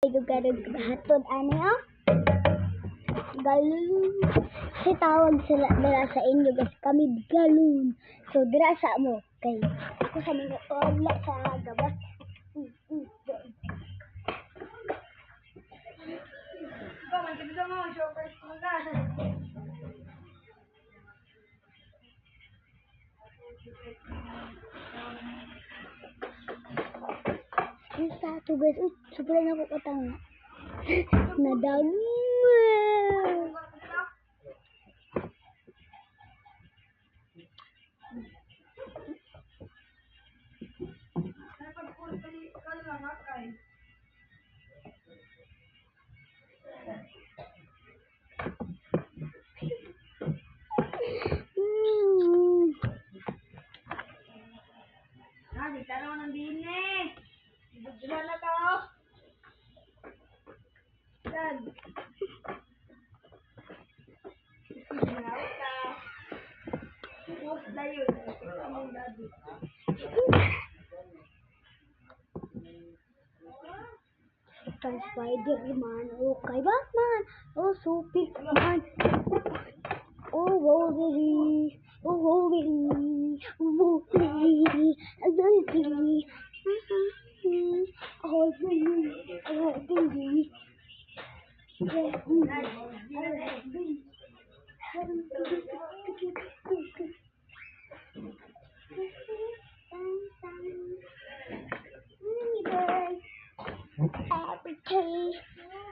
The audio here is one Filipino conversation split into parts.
Garug hatod ani galon si tawag sila dira sa inyo guys kami galon so dira sa mo kay ako sa mga wala sa gabas isa to guys super na ko katang nadang Di tanong ng dine. Bugla na to. Dad. Sinaw ka. Bus na yun. Among daddy. Spider-Man, oh kay Batman, oh Superman, oh Wolverine, oh Wolverine, oh Wolverine, oh Wolverine, oh Wolverine, oh Wolverine.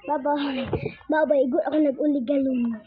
Bye-bye. Bye-bye. Good ako nag-uli galon.